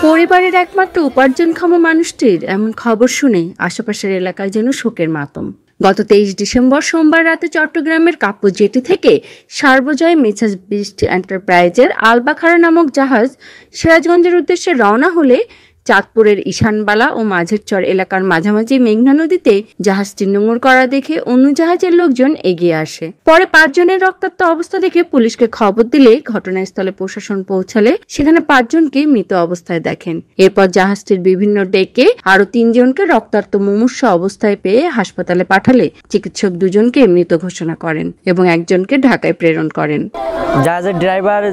পরিবারের একমাত্র উপার্জনক্ষম মানুষটির এমন খবর শুনে আশেপাশের এলাকায় যেন শোকের মাতম। গত 23 ডিসেম্বর সোমবার রাতে চট্টগ্রামের কাপ্পু জেটি থেকে সার্বজয় মেসার্স বিস্ট এন্টারপ্রাইজের আলবাখারা নামক জাহাজ সিরাজগঞ্জের উদ্দেশ্যে রওনা হলে চাঁদপুরের ঈশানবালা ও মাঝেরচর এলাকার মাঝামাঝি মেঘনা নদীতে জাহাজটি নোঙর করা দেখে অন্য জাহাজের লোকজন এগিয়ে আসে। পরে 5 জনের রক্তাক্ত অবস্থা দেখে পুলিশকে খবর দিলে ঘটনাস্থলে প্রশাসন পৌঁছালে সেখানে 5 জনকে মৃত অবস্থায় দেখেন। এরপর জাহাজটির বিভিন্ন ডেকে আরো 3 জনকে রক্তাক্ত মুমূর্ষু অবস্থায় পেয়ে হাসপাতালে পাঠালে চিকিৎসক 2 জনকে মৃত ঘোষণা করেন এবং 1 জনকে ঢাকায় প্রেরণ করেন। জাহাজের ড্রাইভার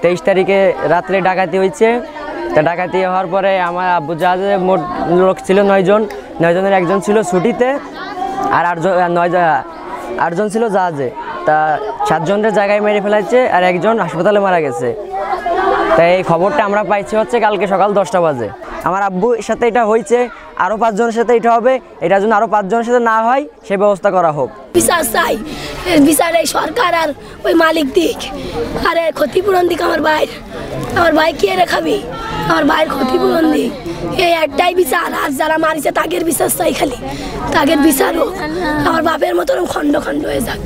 23 তারিখে রাত্রে ডাকাতি হয়েছে। ডাকাতি হওয়ার পরে আমার আব্বু জাহাজে মোট লোক ছিল 9 জন। 9 জনের 1 জন ছিল ছুটিতে আর 8 জন ছিল জাহাজে। তা 7 জনের জায়গায় মেরে ফেলাইছে আর 1 জন হাসপাতালে মারা গেছে। তাই এই খবরটা আমরা পাইছি হচ্ছে কালকে সকাল 10টা বাজে। আমার আব্বুর সাথে এটা হয়েছে, আরও 5 জনের সাথে এটা হবে। এটার জন্য আরও 5 জনের সাথে না হয় সে ব্যবস্থা করা হোক। বিচার চাই, বিচার এই সরকার আর ওই মালিক দিক, আরে ক্ষতিপূরণ দিক। আমার ভাই কি এনে খাবি? আমার ভাইয়ের ক্ষতিপূরণ দিক, এই একটাই বিচার। আর যারা মারিছে তাগের বিচার চাই, খালি তাগের বিচার হোক। আমার বাপের মতন খন্ড খন্ড হয়ে যাক।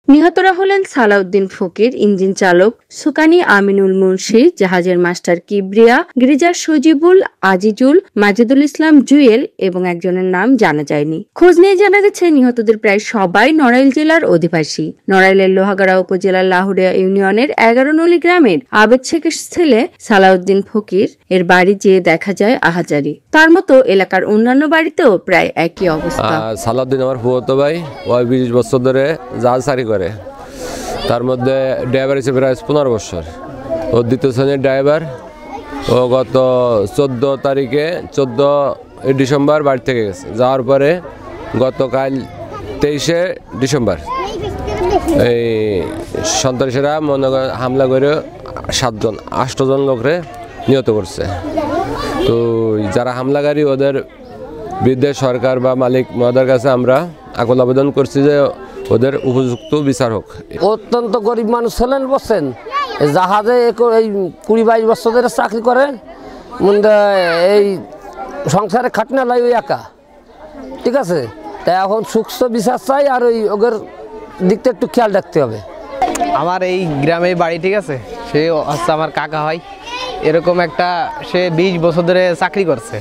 নিহতরা হলেন সালাউদ্দিন ফকির, ইঞ্জিন চালক সুকানি আমিনুল মুন্সি, জাহাজের মাস্টার কিবরিয়া, গিরিজার সজিবুল, আজিজুল, মাজিদুল ইসলাম জুয়েল এবং 1 জনের নাম জানা যায়নি। খোঁজ নিয়ে জানা গেছে নিহতদের প্রায় সবাই নড়াইল জেলার অধিবাসী। নড়াইলের লোহাগাড়া উপজেলার লাহুরিয়া ইউনিয়নের 11 নলি গ্রামের আবেদ শেখের ছেলে সালাউদ্দিন ফকির এর বাড়ি যেয়ে দেখা যায় আহাজারি। তার মতো এলাকার অন্যান্য বাড়িতেও প্রায় একই অবস্থা। সালাউদ্দিন আমার ফুফাতো ভাই, ওই 20 বছর ধরে জাহাজ সারি করে। তার মধ্যে ড্রাইভার হিসেবে প্রায় 15 বছর। ও 2য় শ্রেণীর ড্রাইভার। ও গত 14 ডিসেম্বর বাড়ি থেকে গেছে। যাওয়ার পরে গতকাল 23 ডিসেম্বর এই সন্ত্রাসীরা মনে করে হামলা করে 8 জন লোকরে নিহত করছে। তো যারা হামলাকারী ওদের বিরুদ্ধে সরকার বা মালিক মহোদয়ের কাছে আমরা আকুল আবেদন করছি যে ওদের উপযুক্ত বিচার হোক। অত্যন্ত গরিব মানুষ ছিলেন, বলছেন জাহাজে এই 20-22 বছর ধরে চাকরি করে। এই সংসারে খাটনা লাই ওই একা, ঠিক আছে। তাই এখন সুস্থ বিচার চাই আর ওই ওদের দিকটা একটু খেয়াল রাখতে হবে। আমার এই গ্রামে বাড়ি, ঠিক আছে। সে হচ্ছে আমার কাকা হয়। এরকম একটা সে 20 বছর ধরে চাকরি করছে।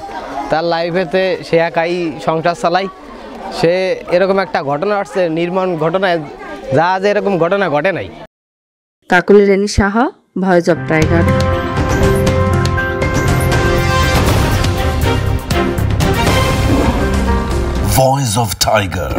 তার লাইফেতে সে একাই সংসার চালায়। সে এরকম একটা ঘটনা আসছে, নির্মম ঘটনায়, জাহাজে এরকম ঘটনা ঘটে নাই। Kakuli Rani Saha, voice of tiger. Voice of Tiger.